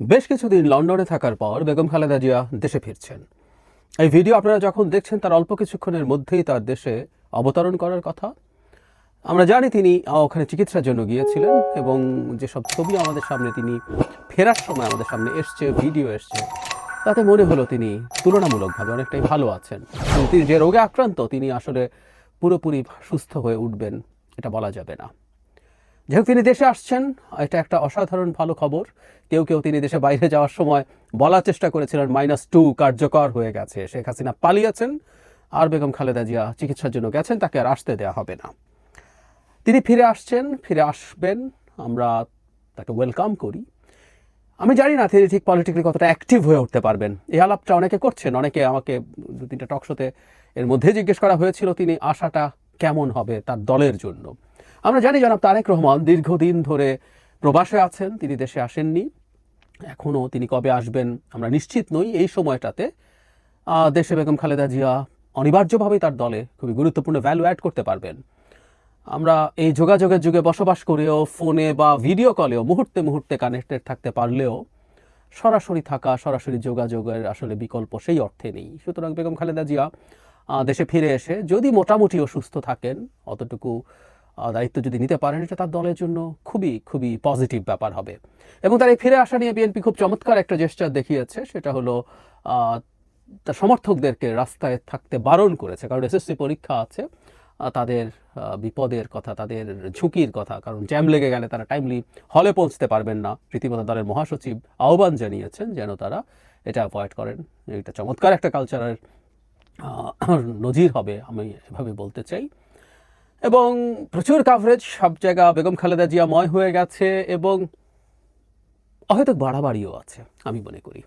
বেশ কিছুদিন লন্ডনে থাকার পর বেগম খালেদা জিয়া দেশে ফিরছেন। এই ভিডিও আপনারা যখন দেখছেন তার অল্প কিছুক্ষণের মধ্যেই তার দেশে অবতরণ করার কথা। আমরা জানি তিনি ওখানে চিকিৎসার জন্য গিয়েছিলেন এবং যেসব ছবি আমাদের সামনে তিনি ফেরার সময় আমাদের সামনে এসছে, ভিডিও এসছে, তাতে মনে হলো তিনি তুলনামূলকভাবে অনেকটাই ভালো আছেন। তিনি যে রোগে আক্রান্ত তিনি আসলে পুরোপুরি সুস্থ হয়ে উঠবেন এটা বলা যাবে না। যেহেতু তিনি দেশে আসছেন, এটা একটা অসাধারণ ভালো খবর। কেউ কেউ তিনি দেশে বাইরে যাওয়ার সময় বলার চেষ্টা করেছিলেন -2 কার্যকর হয়ে গেছে, শেখ হাসিনা পালিয়েছেন আর বেগম খালেদা জিয়া চিকিৎসার জন্য গেছেন, তাকে আর আসতে দেওয়া হবে না। তিনি ফিরে আসছেন, ফিরে আসবেন, আমরা তাকে ওয়েলকাম করি। আমি জানি না তিনি ঠিক পলিটিক্যালি কতটা অ্যাক্টিভ হয়ে উঠতে পারবেন। এই আলাপটা অনেকে করছেন, অনেকে আমাকে 2-3টা টকশোতে এর মধ্যে জিজ্ঞেস করা হয়েছিল তিনি আসাটা কেমন হবে তার দলের জন্য। আমরা জানি জনাব তারেক রহমান দীর্ঘদিন ধরে প্রবাসে আছেন, তিনি দেশে আসেননি। এখনও তিনি কবে আসবেন আমরা নিশ্চিত নই। এই সময়টাতে দেশে বেগম খালেদা জিয়া অনিবার্যভাবেই তার দলে খুবই গুরুত্বপূর্ণ ভ্যালু অ্যাড করতে পারবেন। আমরা এই যোগাযোগের যুগে বসবাস করেও ফোনে বা ভিডিও কলেও মুহূর্তে মুহূর্তে কানেক্টেড থাকতে পারলেও সরাসরি থাকা, সরাসরি যোগাযোগের আসলে বিকল্প সেই অর্থে নেই। সুতরাং বেগম খালেদা জিয়া দেশে ফিরে এসে যদি মোটামুটি অসুস্থ থাকেন, অতটুকু দায়িত্ব যদি নিতে পারেন, এটা তার দলের জন্য খুবই খুবই পজিটিভ ব্যাপার হবে। এবং তার এই ফিরে আসা নিয়ে বিএনপি খুব চমৎকার একটা জেস্চার দেখিয়েছে, সেটা হলো তার সমর্থকদেরকে রাস্তায় থাকতে বারণ করেছে, কারণ এসএসসি পরীক্ষা আছে, তাদের বিপদের কথা, তাদের ঝুঁকির কথা, কারণ জ্যাম লেগে গেলে তারা টাইমলি হলে পৌঁছতে পারবেন না। রীতিমতো দলের মহাসচিব আহ্বান জানিয়েছেন যেন তারা এটা অ্যাভয়েড করেন। এটা চমৎকার একটা কালচারের নজির হবে, আমি এভাবে বলতে চাই। এবং প্রচুর কাভারেজ, সব জায়গা বেগম খালেদা জিয়াময় হয়ে গেছে এবং হয়তো বাড়াবাড়িও আছে আমি মনে করি।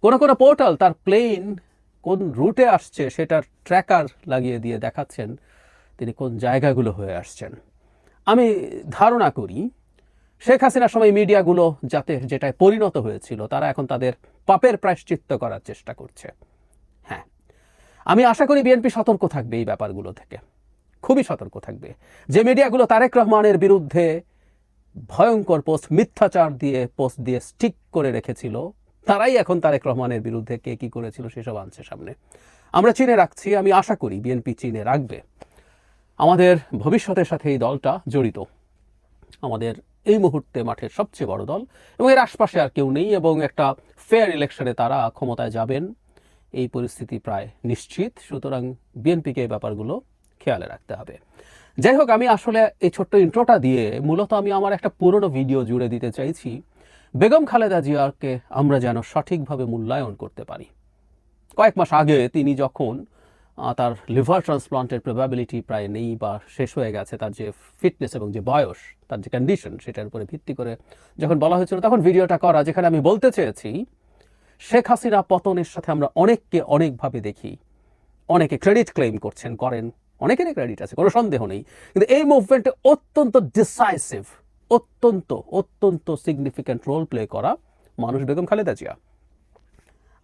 কোনো কোনো পোর্টাল তার প্লেন কোন রুটে আসছে সেটার ট্র্যাকার লাগিয়ে দিয়ে দেখাচ্ছেন তিনি কোন জায়গাগুলো হয়ে আসছেন। আমি ধারণা করি শেখ হাসিনার সময় মিডিয়াগুলো যাতে যেটায় পরিণত হয়েছিল তারা এখন তাদের পাপের প্রায়শ্চিত্ত করার চেষ্টা করছে। হ্যাঁ, আমি আশা করি বিএনপি সতর্ক থাকবে এই ব্যাপারগুলো থেকে, খুবই সতর্ক থাকবে। যে মিডিয়াগুলো তারেক রহমানের বিরুদ্ধে ভয়ঙ্কর পোস্ট, মিথ্যাচার দিয়ে পোস্ট দিয়ে স্টিক করে রেখেছিল, তারাই এখন তারেক রহমানের বিরুদ্ধে কে কি করেছিল সেসব আনছে সামনে। আমরা চিনে রাখছি, আমি আশা করি বিএনপি চিনে রাখবে। আমাদের ভবিষ্যতের সাথে এই দলটা জড়িত, আমাদের এই মুহূর্তে মাঠের সবচেয়ে বড় দল এবং এর আশপাশে আর কেউ নেই, এবং একটা ফেয়ার ইলেকশনে তারা ক্ষমতায় যাবেন এই পরিস্থিতি প্রায় নিশ্চিত। সুতরাং বিএনপিকে এই ব্যাপারগুলো খেয়ালে রাখতে হবে। যাই হোক, আমি আসলে এই ছোট্ট ইন্ট্রোটা দিয়ে মূলত আমি আমার একটা পুরনো ভিডিও জুড়ে দিতে চাইছি, বেগম খালেদা জিয়াকে আমরা যেন সঠিকভাবে মূল্যায়ন করতে পারি। কয়েক মাস আগে তিনি যখন তার লিভার ট্রান্সপ্লান্টের প্রবাবিলিটি প্রায় নেই বা শেষ হয়ে গেছে, তার যে ফিটনেস এবং যে বয়স, তার যে কন্ডিশন, সেটার উপরে ভিত্তি করে যখন বলা হয়েছিল, তখন ভিডিওটা করা যেখানে আমি বলতে চেয়েছি শেখ হাসিনা পতনের সাথে আমরা অনেককে অনেকভাবে দেখি, অনেকে ক্রেডিট ক্লেম করছেন, করেন, অনেকেরই ক্রেডিট আছে, কোনো সন্দেহ নেই, কিন্তু এই মুভমেন্টে অত্যন্ত ডিসাইসিভ, অত্যন্ত অত্যন্ত সিগনিফিক্যান্ট রোল প্লে করা মানুষ বেগম খালেদা জিয়া।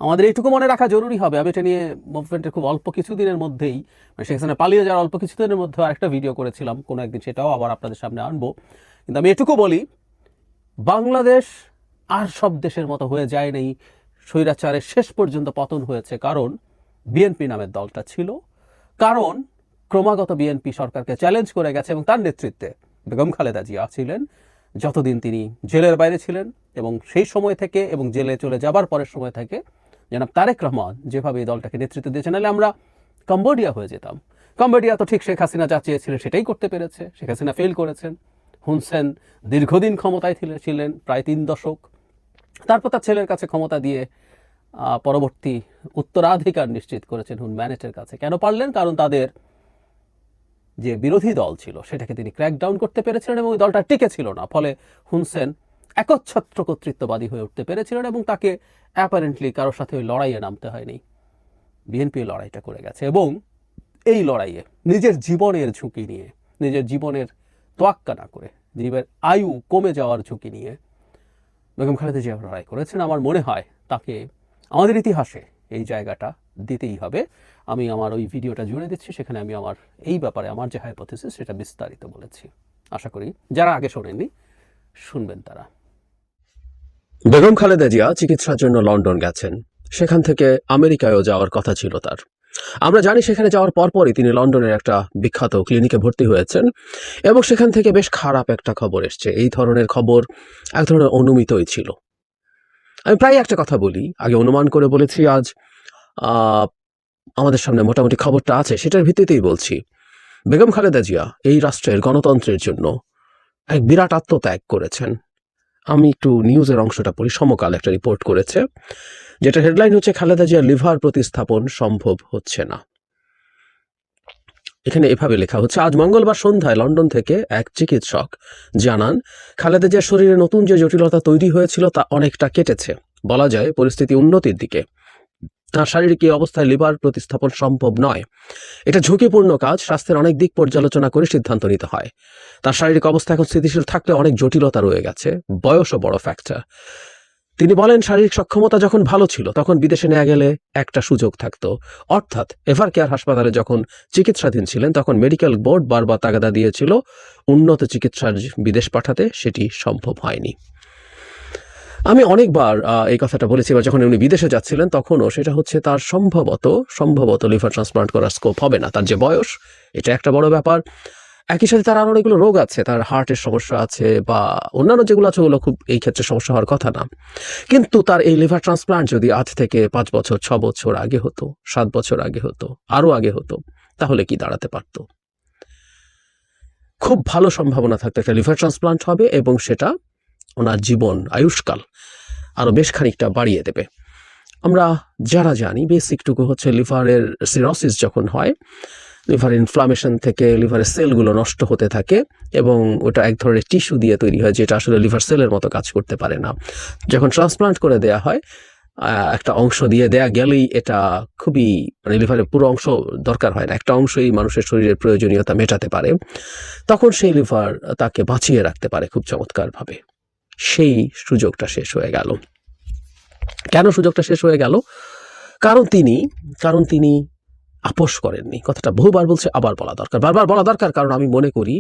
আমাদের এইটুকু মনে রাখা জরুরি হবে। আমি এটা নিয়ে মুভমেন্টের খুব অল্প কিছুদিনের মধ্যেই, মানে সেখানে পালিয়ে যাওয়ার অল্প কিছুদিনের মধ্যে আরেকটা ভিডিও করেছিলাম কোনো একদিন, সেটাও আবার আপনাদের সামনে আনবো। কিন্তু আমি এটুকু বলি, বাংলাদেশ আর সব দেশের মতো হয়ে যায় নাই, স্বৈরাচারের শেষ পর্যন্ত পতন হয়েছে কারণ বিএনপি নামের দলটা ছিল, কারণ ক্রমাগত বিএনপি সরকারকে চ্যালেঞ্জ করে গেছে এবং তার নেতৃত্বে বেগম খালেদা জিয়া ছিলেন যতদিন তিনি জেলের বাইরে ছিলেন, এবং সেই সময় থেকে এবং জেলে চলে যাবার পরের সময় থেকে জনাব তারেক রহমান যেভাবে এই দলটাকে নেতৃত্ব দিয়েছেন, নাহলে আমরা কম্বোডিয়া হয়ে যেতাম। কম্বোডিয়া তো ঠিক শেখ হাসিনা যা চেয়েছিলেন সেটাই করতে পেরেছে, শেখ হাসিনা ফেল করেছেন। হুন সেন দীর্ঘদিন ক্ষমতায় ছিলেন, প্রায় 3 দশক, তারপর তার ছেলের কাছে ক্ষমতা দিয়ে পরবর্তী উত্তরাধিকার নিশ্চিত করেছেন হুন ম্যানেটের কাছে। কেন পারলেন? কারণ তাদের যে বিরোধী দল ছিল সেটাকে তিনি ক্র্যাকডাউন করতে পেরেছিলেন এবং ওই দলটা টিকে ছিল না, ফলে হুন সেন একচ্ছত্র কর্তৃত্ববাদী হয়ে উঠতে পেরেছিলেন এবং তাকে অ্যাপারেন্টলি কারোর সাথে ওই লড়াইয়ে নামতে হয়নি। বিএনপি লড়াইটা করে গেছে এবং এই লড়াইয়ে নিজের জীবনের ঝুঁকি নিয়ে, নিজের জীবনের তোয়াক্কা না করে, জীবের আয়ু কমে যাওয়ার ঝুঁকি নিয়ে বেগম খালেদা জিয়া লড়াই করেছেন। আমার মনে হয় তাকে আমাদের ইতিহাসে এই জায়গাটা দিতেই হবে। আমি আমার ওই ভিডিওটা জুড়ে দিচ্ছি, সেখানে আমি আমার এই ব্যাপারে আমার যে হাইপোথিসিস সেটা বিস্তারিত বলেছি। আশা করি যারা আগে শোনেননি শুনবেন তারা। বেগম খালেদা জিয়া চিকিৎসার জন্য লন্ডন গেছেন, সেখান থেকে আমেরিকায়ও যাওয়ার কথা ছিল তার। আমরা জানি সেখানে যাওয়ার পরপরই তিনি লন্ডনের একটা বিখ্যাত ক্লিনিকে ভর্তি হয়েছেন এবং সেখান থেকে বেশ খারাপ একটা খবর এসছে। এই ধরনের খবর এক ধরনের অনুমিতই ছিল। আমি প্রায় একটা কথা বলি, আগে অনুমান করে বলেছি, আজ আমাদের সামনে মোটামুটি খবরটা আছে, সেটার ভিত্তিতেই বলছি। বেগম খালেদা জিয়া এই রাষ্ট্রের গণতন্ত্রের জন্য এক বিরাট আত্মত্যাগ করেছেন। আমি একটু নিউজের অংশটা পড়ি। সমকাল একটা রিপোর্ট করেছে, যেটা হেডলাইন হচ্ছে খালেদা জিয়ার লিভার প্রতিস্থাপন সম্ভব হচ্ছে না। এখানে এভাবে লেখা হচ্ছে, আজ মঙ্গলবার সন্ধ্যায় লন্ডন থেকে এক চিকিৎসক জানান, খালেদা জিয়ার শরীরে নতুন যে জটিলতা তৈরি হয়েছিল তা অনেকটা কেটেছে। বলা যায় পরিস্থিতি উন্নতির দিকে। তার শারীরিক এই অবস্থায় লিভার প্রতিস্থাপন সম্ভব নয়। এটা ঝুঁকিপূর্ণ কাজ। স্বাস্থ্যের অনেক দিক পর্যালোচনা করে সিদ্ধান্ত নিতে হয়। তার শারীরিক অবস্থা এখন স্থিতিশীল থাকলে অনেক জটিলতা রয়ে গেছে। বয়সও বড় ফ্যাক্টর। তিনি বলেন, শারীরিক সক্ষমতা যখন ভালো ছিল তখন বিদেশে নেওয়া গেলে একটা সুযোগ থাকতো। অর্থাৎ এভার কেয়ার হাসপাতালে যখন চিকিৎসাধীন ছিলেন তখন মেডিকেল বোর্ড বারবার তাগাদা দিয়েছিল উন্নত চিকিৎসার বিদেশ পাঠাতে, সেটি সম্ভব হয়নি। আমি অনেকবার এই কথাটা বলেছি, এবার যখন উনি বিদেশে যাচ্ছিলেন তখনও সেটা হচ্ছে তার সম্ভবত লিভার ট্রান্সপ্লান্ট করার স্কোপ হবে না। তার যে বয়স, এটা একটা বড় ব্যাপার। একই সাথে তার আরো অনেকগুলো রোগ আছে, তার হার্টের সমস্যা আছে বা অন্যান্য যেগুলো আছে ওগুলো খুব এই ক্ষেত্রে সমস্যা হওয়ার কথা না। কিন্তু তার এই লিভার ট্রান্সপ্লান্ট যদি আজ থেকে 5 বছর 6 বছর আগে হতো, 7 বছর আগে হতো, আরো আগে হতো, তাহলে কি দাঁড়াতে পারত? খুব ভালো সম্ভাবনা থাকতো একটা লিভার ট্রান্সপ্লান্ট হবে এবং সেটা ওনার জীবন আয়ুষ্কাল আরো বেশ খানিকটা বাড়িয়ে দেবে। আমরা যারা জানি বেসিকটুকু হচ্ছে, লিভারের সিরোসিস যখন হয়, লিভার ইনফ্লামেশন থেকে লিভারের সেলগুলো নষ্ট হতে থাকে এবং ওটা এক ধরনের টিস্যু দিয়ে তৈরি হয়, যেটা আসলে লিভার সেলের মতো কাজ করতে পারে না। যখন ট্রান্সপ্লান্ট করে দেয়া হয়, একটা অংশ দিয়ে দেয়া গেলেই এটা খুবই, মানে লিভারের পুরো অংশ দরকার হয় না, একটা অংশই মানুষের শরীরের প্রয়োজনীয়তা মেটাতে পারে। তখন সেই লিভার তাকে বাঁচিয়ে রাখতে পারে খুব চমৎকারভাবে। সেই সুযোগটা শেষ হয়ে গেল। কেন সুযোগটা শেষ হয়ে গেল? কারণ তিনি আপোষ করেননি। কথাটা বহুবার বলছে, আবার বলা দরকার, বারবার বলা দরকার, কারণ আমি মনে করি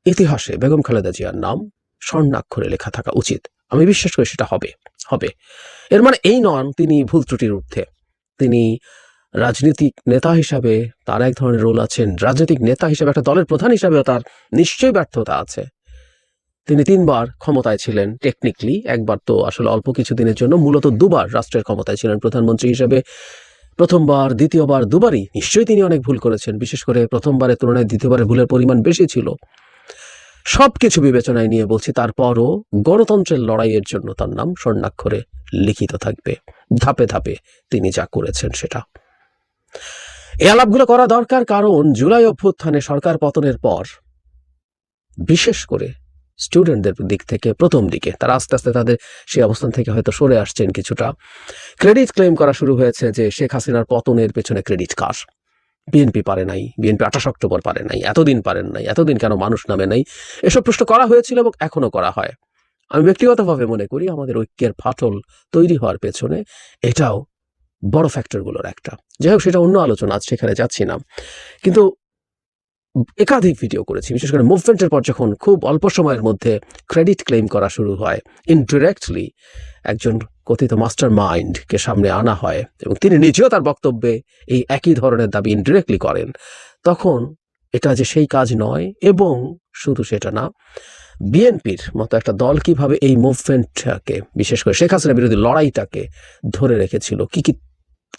ইতিহাসে বেগম খালেদা জিয়ার নাম স্বর্ণাক্ষরে লেখা থাকা উচিত। আমি বিশ্বাস করি সেটা হবে। এর মানে এই নন তিনি ভুল ত্রুটির ঊর্ধ্বে। তিনি রাজনৈতিক নেতা হিসাবে তার এক ধরনের রোল আছেন, রাজনৈতিক নেতা হিসাবে একটা দলের প্রধান হিসাবেও তার নিশ্চয়ই ব্যর্থতা আছে। তিনি 3 বার ক্ষমতায় ছিলেন টেকনিক্যালি, একবার তো আসলে অল্প কিছুদিনের জন্য, মূলত 2 বার রাষ্ট্রের ক্ষমতায় ছিলেন প্রধানমন্ত্রী হিসেবে। প্রথমবার, দ্বিতীয়বার, 2 বারই নিশ্চয়ই তিনি অনেক ভুল করেছেন। বিশেষ করে প্রথমবারের তুলনায় দ্বিতীয়বারে ভুলের পরিমাণ বেশি ছিল। সবকিছু বিবেচনায় নিয়ে বলছি, তারপরও গণতন্ত্রের লড়াইয়ের জন্য তার নাম স্বর্ণাক্ষরে লিখিত থাকবে। ধাপে ধাপে তিনি যা করেছেন সেটা। এই আলাপগুলো করা দরকার, কারণ জুলাই অভ্যুত্থানে সরকার পতনের পর বিশেষ করে স্টুডেন্টদের দিক থেকে প্রথম দিকে তারা আস্তে আস্তে তাদের সেই অবস্থান থেকে হয়তো সরে আসছেন কিছুটা। ক্রেডিট ক্লেম করা শুরু হয়েছে যে শেখ হাসিনার পতনের পেছনে ক্রেডিট কার? বিএনপি পারে নাই, বিএনপি 28 অক্টোবর পারে নাই, এতদিন পারেন নাই, এতদিন কেন মানুষ নামে নাই, এসব প্রশ্ন করা হয়েছিল এবং এখনো করা হয়। আমি ব্যক্তিগতভাবে মনে করি আমাদের ঐক্যের ফাটল তৈরি হওয়ার পেছনে এটাও বড় ফ্যাক্টরগুলোর একটা। যাই হোক, সেটা অন্য আলোচনা, আজ সেখানে যাচ্ছি না। কিন্তু একাধিক ভিডিও করেছি, বিশেষ করে মুভমেন্টের পর যখন খুব অল্প সময়ের মধ্যে ক্রেডিট ক্লেম করা শুরু হয়, ইনডিরেক্টলি একজন কথিত মাস্টার মাইন্ডকে সামনে আনা হয় এবং তিনি নিজেও তার বক্তব্যে এই একই ধরনের দাবি ইনডিরেক্টলি করেন, তখন এটা যে সেই কাজ নয়। এবং শুধু সেটা না, বিএনপির মতো একটা দল কিভাবে এই মুভমেন্টটাকে, বিশেষ করে শেখ হাসিনা বিরোধী লড়াইটাকে ধরে রেখেছিল, কি কি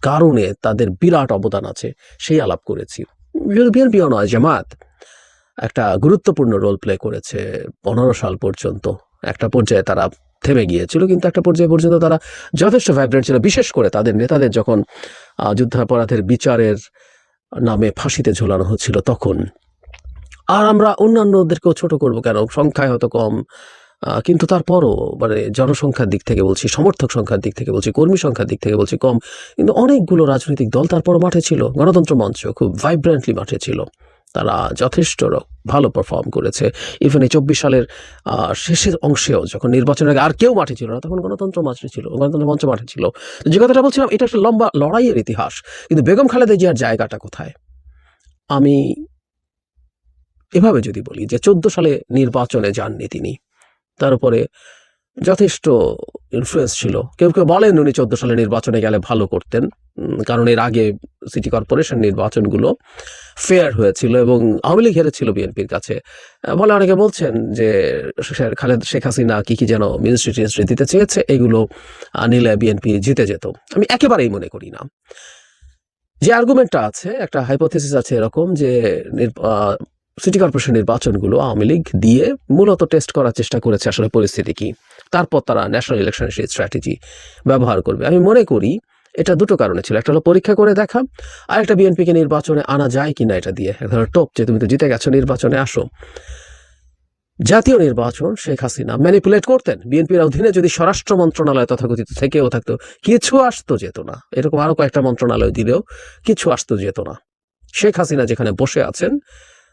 কারণে তাদের বিরাট অবদান আছে, সেই আলাপ করেছি। বিএনপিও নয়, জামাত একটা গুরুত্বপূর্ণ রোল প্লে করেছে 15 সাল পর্যন্ত। একটা পর্যায়ে তারা থেমে গিয়েছিল, কিন্তু একটা পর্যায়ে পর্যন্ত তারা যথেষ্ট ভাইব্রেন্ট ছিল, বিশেষ করে তাদের নেতাদের যখন যুদ্ধাপরাধের বিচারের নামে ফাঁসিতে ঝোলানো হচ্ছিল তখন। আর আমরা অন্যান্যদেরকেও ছোট করব কেন, সংখ্যায় হয়তো কম, কিন্তু তারপরও মানে জনসংখ্যার দিক থেকে বলছি, সমর্থক সংখ্যার দিক থেকে বলছি, কর্মী সংখ্যার দিক থেকে বলছি কম, কিন্তু অনেকগুলো রাজনৈতিক দল তারপরও মাঠে ছিল। গণতন্ত্র মঞ্চ খুব ভাইব্রেন্টলি মাঠে ছিল, তারা যথেষ্ট ভালো পারফর্ম করেছে। ইভেন এই 24 সালের শেষের অংশেও যখন নির্বাচনের আগে আর কেউ মাঠে ছিল না, তখন গণতন্ত্র মঞ্চ মাঠে ছিল। যে কথাটা বলছিলাম, এটা একটা লম্বা লড়াইয়ের ইতিহাস। কিন্তু বেগম খালেদা জিয়ার জায়গাটা কোথায়? আমি এভাবে যদি বলি যে 14 সালে নির্বাচনে যাননি তিনি, তার উপরে যথেষ্ট ইনফ্লুয়েন্স ছিল। কেউ কেউ বলেন উনি 14 সালে নির্বাচনে গেলে ভালো করতেন, কারণ এর আগে সিটি কর্পোরেশন নির্বাচনগুলো ফেয়ার হয়েছিল এবং আওয়ামী লীগ হেরেছিল বিএনপির কাছে। বলে অনেকে বলছেন যে শেখ হাসিনা কি যেন মিনিস্ট্রি টিনিস্ট্রি দিতে চেয়েছে, এগুলো নিলে বিএনপি জিতে যেত। আমি একেবারেই মনে করি না। যে আর্গুমেন্টটা আছে, একটা হাইপোথেসিস আছে এরকম যে সিটি কর্পোরেশন নির্বাচনগুলো আওয়ামী লীগ দিয়ে মূলত টেস্ট করার চেষ্টা করেছে আসলে পরিস্থিতি কি, তারপর তারা ন্যাশনাল ইলেকশনের সেই স্ট্র্যাটেজি ব্যবহার করবে। আমি মনে করি এটা দুটো কারণে ছিল, একটা হলো পরীক্ষা করে দেখা, আর একটা বিএনপিকে নির্বাচনে আনা যায় কিনা এটা দিয়ে এক ধরনের টোপ, যে তুমি তো জিতে গেছো, নির্বাচনে আসো। জাতীয় নির্বাচন শেখ হাসিনা ম্যানিপুলেট করতেন। বিএনপির অধীনে যদি স্বরাষ্ট্র মন্ত্রণালয় তথাকথিত থেকেও থাকতো, কিছু আসতো যেত না। এরকম আরো কয়েকটা মন্ত্রণালয় দিলেও কিছু আসতো যেত না। শেখ হাসিনা যেখানে বসে আছেন,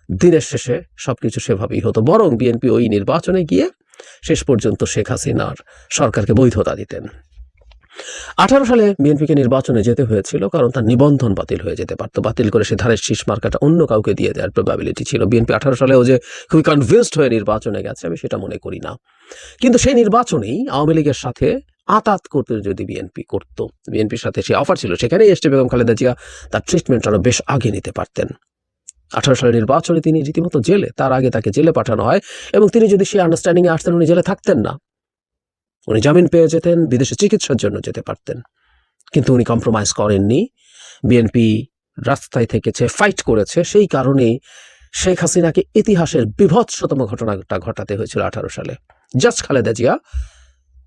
দিনের শেষে সবকিছু সেভাবেই হতো। বরং বিএনপি ওই নির্বাচনে গিয়ে শেষ পর্যন্ত শেখ হাসিনার সরকারকে বৈধতা দিতেন। 18 সালে বিএনপিকে নির্বাচনে যেতে হয়েছিল কারণ তার নিবন্ধন বাতিল হয়ে যেতে পারতো। বাতিল করে সে ধারের শীষ মার্কাটা অন্য কাউকে দিয়ে দেওয়ার প্রবাবিলিটি ছিল। বিএনপি 18 সালেও যে খুবই কনভিন্সড হয়ে নির্বাচনে গেছে, আমি সেটা মনে করি না। কিন্তু সেই নির্বাচনেই আওয়ামী লীগের সাথে আতাত করতে যদি বিএনপি করতো, বিএনপির সাথে সে অফার ছিল, সেখানেই এসটি বেগম খালেদা জিয়া তার ট্রিটমেন্ট আরো বেশ আগে নিতে পারতেন। 18 সালের নির্বাচনে তিনি রীতিমতো জেলে, তার আগে তাকে জেলে পাঠানো হয় এবং তিনি যদি সেই আন্ডারস্ট্যান্ডিং এ আসতেন, উনি জেলে থাকতেন না, উনি জামিন পেয়ে যেতেন, বিদেশে চিকিৎসার জন্য যেতে পারতেন। কিন্তু উনি কম্প্রোমাইজ করেননি। বিএনপি রাস্তায় থেকেছে, ফাইট করেছে। সেই কারণেই শেখ হাসিনাকে ইতিহাসের বিভৎসতম ঘটনাটা ঘটাতে হয়েছিল 18 সালে। জাস্ট খালেদা জিয়া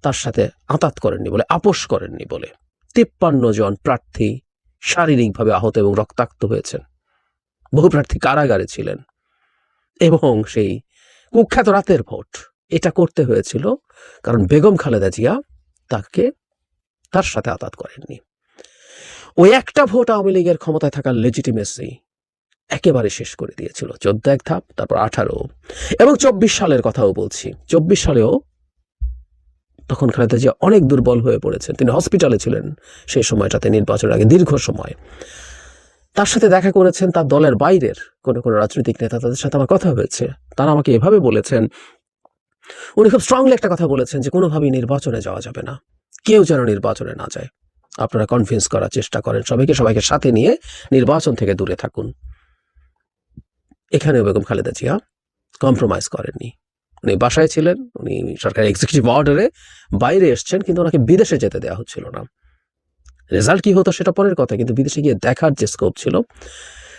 তার সাথে আঁতাত করেননি বলে, আপোষ করেননি বলে 53 জন প্রার্থী শারীরিকভাবে আহত এবং রক্তাক্ত হয়েছেন। বহু প্রার্থী কারাগারে ছিলেন এবং সেই কুখ্যাত রাতের ভোট এটা করতে হয়েছিল কারণ বেগম খালেদা জিয়া তার সাথে আতাত করেননি। ওই একটা ভোট আওয়ামী লীগের ক্ষমতায় থাকার লেজিটিমেসি একেবারে শেষ করে দিয়েছিল। 14 এক ধাপ, তারপর 18 এবং 24 সালের কথাও বলছি। 24 সালেও তখন খালেদা জিয়া অনেক দুর্বল হয়ে পড়েছেন, তিনি হসপিটালে ছিলেন সেই সময়টাতে, নির্বাচনের আগে দীর্ঘ সময়। তার সাথে দেখা করেছেন তার দলের বাইরের কোন রাজনৈতিক নেতা, তাদের সাথে আমার কথা হয়েছে। তারা আমাকে এভাবে বলেছেন, উনি খুব স্ট্রংলি একটা কথা বলেছেন যে কোনোভাবেই নির্বাচনে যাওয়া যাবে না, কেউ যেন নির্বাচনে না যায়। আপনারা কনভিন্স করার চেষ্টা করেন সবাইকে সাথে নিয়ে নির্বাচন থেকে দূরে থাকুন। এখানেও বেগম খালেদা জিয়া কম্প্রোমাইজ করেননি। উনি বাসায় ছিলেন, উনি সরকারি এক্সিকিউটিভ অর্ডারে বাইরে এসছেন, কিন্তু ওনাকে বিদেশে যেতে দেওয়া হচ্ছিল না। রেজাল্ট কি হতো সেটা পরের কথা, কিন্তু বিদেশে গিয়ে দেখার যে স্কোপ ছিল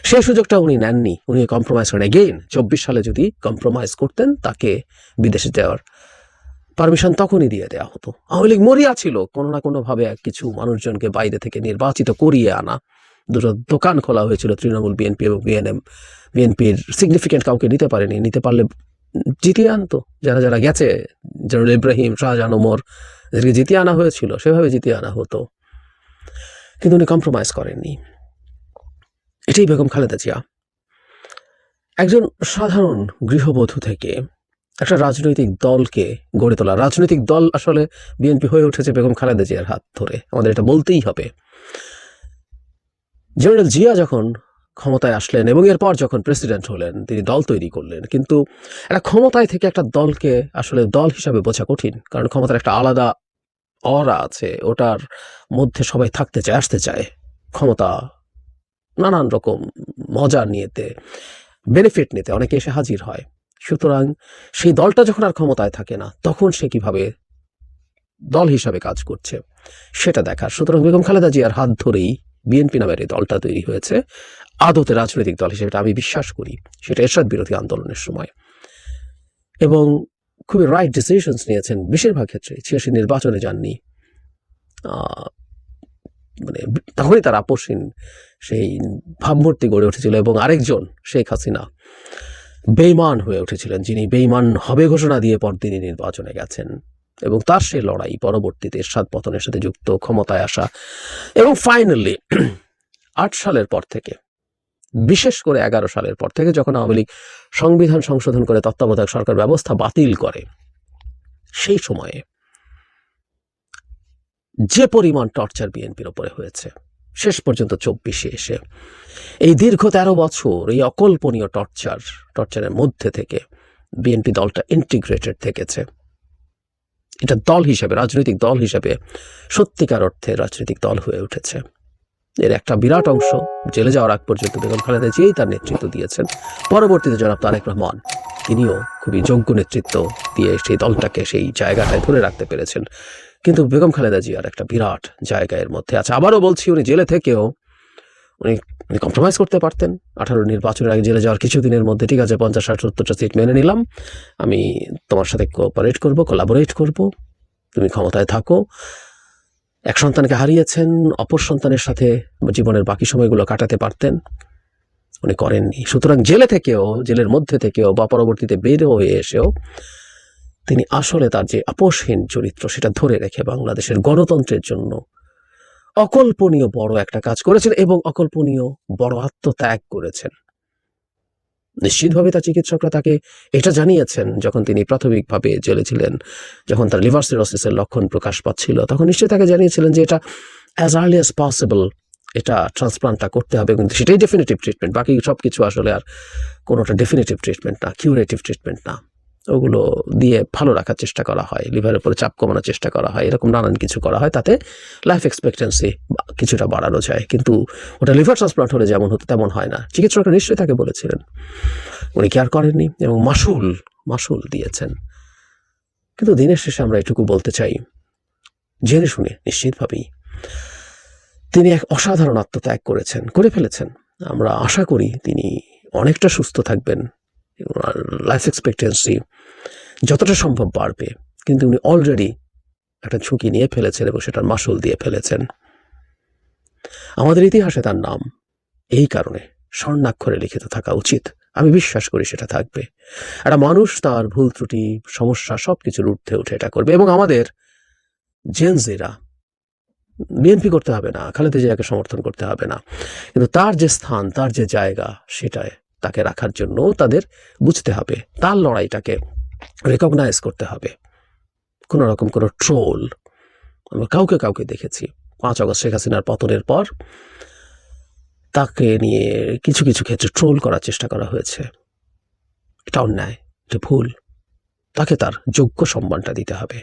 সেই সুযোগটা উনি নেননি। উনি কম্প্রোমাইজ করেন। এগেইন 24 সালে যদি কম্প্রোমাইজ করতেন, তাকে বিদেশে যাওয়ার পারমিশন তখনই দিয়ে দেওয়া হতো। আওয়ামী লীগ মরিয়া ছিল কোনো না কোনোভাবে কিছু মানুষজনকে বাইরে থেকে নির্বাচিত করিয়ে আনা। দুটো দোকান খোলা হয়েছিল, তৃণমূল, বিএনপি এবং বিএনএম। বিএনপির সিগনিফিকেন্ট কাউকে নিতে পারেনি, নিতে পারলে জিতিয়ে আনতো। যারা গেছে, জেনারেল ইব্রাহিম, শাহজাহান, ওমর, যাদেরকে জিতিয়ে আনা হয়েছিল সেভাবে জিতিয়ে আনা হতো, কিন্তু উনি কম্প্রোমাইজ করেননি। এটাই বেগম খালেদা জিয়া। একজন সাধারণ গৃহবধূ থেকে একটা রাজনৈতিক দলকে গড়ে তোলা। রাজনৈতিক দল আসলে বিএনপি হয়ে উঠেছে বেগম খালেদা জিয়ার হাত ধরে, আমাদের এটা বলতেই হবে। জেনারেল জিয়া যখন ক্ষমতায় আসলেন এবং এরপর যখন প্রেসিডেন্ট হলেন, তিনি দল তৈরি করলেন। কিন্তু একটা ক্ষমতায় থেকে একটা দলকে আসলে দল হিসাবে বোঝা কঠিন, কারণ ক্ষমতার একটা আলাদা অরা আছে, ওটার মধ্যে সবাই থাকতে চায়, আসতে চায়। ক্ষমতা নানান রকম মজা নিতে, বেনিফিট নিতে অনেকে এসে হাজির হয়। সুতরাং সেই দলটা যখন আর ক্ষমতায় থাকে না, তখন সে কিভাবে দল হিসাবে কাজ করছে সেটা দেখার। সুতরাং বেগম খালেদা জিয়ার হাত ধরেই বিএনপি নামের এই দলটা তৈরি হয়েছে আদতে রাজনৈতিক দল হিসেবে, আমি বিশ্বাস করি। সেটা এরশাদ বিরোধী আন্দোলনের সময় এবং খুবই রাইট ডিসিশনস নিয়েছেন বেশিরভাগ ক্ষেত্রে। 86 নির্বাচনে যাননি, মানে তখনই তার আপোষহীন সেই ভাবমূর্তি গড়ে উঠেছিল এবং আরেকজন শেখ হাসিনা বেঈমান হয়ে উঠেছিলেন, যিনি বেঈমান হবে ঘোষণা দিয়ে পরদিনই নির্বাচনে গেছেন এবং তার সেই লড়াই পরবর্তীতে এরশাদ পতনের সাথে যুক্ত, ক্ষমতায় আসা এবং ফাইনালি 8 সালের পর থেকে, বিশেষ করে 11 সালের পর থেকে যখন আওয়ামী লীগ সংবিধান সংশোধন করে তত্ত্বাবধায়ক সরকার ব্যবস্থা বাতিল করে, সেই সময়ে যে পরিমাণ টর্চার বিএনপির উপরে হয়েছে শেষ পর্যন্ত 24-এ এসে, এই দীর্ঘ 13 বছর এই অকল্পনীয় টর্চারের মধ্যে থেকে বিএনপি দলটা ইন্টিগ্রেটেড থেকেছে। এটা দল হিসেবে, রাজনৈতিক দল হিসেবে সত্যিকার অর্থে রাজনৈতিক দল হয়ে উঠেছে। এর একটা বিরাট অংশ জেলে যাওয়ার আগ পর্যন্ত বেগম খালেদা জিয়াই তার নেতৃত্ব দিয়েছেন। পরবর্তীতে জনাব তারেক রহমান তিনিও খুবই যোগ্য নেতৃত্ব দিয়ে সেই দলটাকে সেই জায়গাটায় ধরে রাখতে পেরেছেন। কিন্তু বেগম খালেদা জিয়ার একটা বিরাট জায়গা এর মধ্যে আছে। আবারও বলছি, উনি জেলে থেকেও উনি কম্প্রোমাইজ করতে পারতেন। 18 নির্বাচনের আগে জেলে যাওয়ার কিছুদিনের মধ্যে ঠিক আছে 50, 60, 70টা সিট মেনে নিলাম, আমি তোমার সাথে কোঅপারেট করব, কোলাবোরেট করব, তুমি ক্ষমতায় থাকো। এক সন্তানকে হারিয়েছেন, অপর সন্তানের সাথে জীবনের বাকি সময়গুলো কাটাতে পারতেন, উনি করেননি। সুতরাং জেলে থেকেও, জেলের মধ্যে থেকেও বা পরবর্তীতে বের হয়ে এসেও তিনি আসলে তার যে আপোষহীন চরিত্র সেটা ধরে রেখে বাংলাদেশের গণতন্ত্রের জন্য অকল্পনীয় বড় একটা কাজ করেছেন এবং অকল্পনীয় বড় আত্মত্যাগ করেছেন। নিশ্চিতভাবে তার চিকিৎসকরা তাকে এটা জানিয়েছেন যখন তিনি প্রাথমিকভাবে জেলে ছিলেন, যখন তার লিভার সিরোসিসের লক্ষণ প্রকাশ পাচ্ছিল, তখন নিশ্চয়ই তাকে জানিয়েছিলেন যে এটা অ্যাজ আর্লি অ্যাজ পসিবল এটা ট্রান্সপ্লান্টটা করতে হবে, কিন্তু সেটাই ডেফিনেটিভ ট্রিটমেন্ট। বাকি সব কিছু আসলে আর কোনোটা ডেফিনেটিভ ট্রিটমেন্ট না, কিউরেটিভ ট্রিটমেন্ট না। ওগুলো দিয়ে ভালো রাখার চেষ্টা করা হয়, লিভারের উপরে চাপ কমানোর চেষ্টা করা হয়, এরকম নানান কিছু করা হয়, তাতে লাইফ এক্সপেক্টেন্সি কিছুটা বাড়ানো যায়। কিন্তু ওটা লিভার ট্রান্সপ্লান্ট হলে যেমন হতো তেমন হয় না। চিকিৎসকরা নিশ্চয়ই তাকে বলেছিলেন, উনি কেয়ার করেননি এবং মাসুল দিয়েছেন। কিন্তু দিনের শেষে আমরা এটুকু বলতে চাই, জেনে শুনে নিশ্চিতভাবেই তিনি এক অসাধারণ আত্মত্যাগ করে ফেলেছেন। আমরা আশা করি তিনি অনেকটা সুস্থ থাকবেন, লাইফ এক্সপেক্টেন্সি যতটা সম্ভব বাড়বে। কিন্তু উনি অলরেডি একটা ঝুঁকি নিয়ে ফেলেছেন এবং সেটার মাসুল দিয়ে ফেলেছেন। আমাদের ইতিহাসে তার নাম এই কারণে স্বর্ণাক্ষরে লিখিত থাকা উচিত। আমি বিশ্বাস করি সেটা থাকবে। একটা মানুষ তার ভুল ত্রুটি, সমস্যা সবকিছুর ঊর্ধ্বে উঠে এটা করবে। এবং আমাদের জেনজিরা, বিএনপি করতে হবে না, খালেদা জিয়াকে সমর্থন করতে হবে না, কিন্তু তার যে স্থান, তার যে জায়গা, সেটায় তাকে রাখার জন্য তাদের বুঝতে হবে, তার লড়াইটাকে রেকগনাইজ করতে হবে। কোনো রকম কোনো ট্রোল আমরা কাউকে দেখেছি 5 আগস্ট শেখ হাসিনার পতনের পর তাকে নিয়ে কিছু ক্ষেত্রে ট্রোল করার চেষ্টা করা হয়েছে। এটা অন্যায়, এটা ভুল। তাকে তার যোগ্য সম্মানটা দিতে হবে।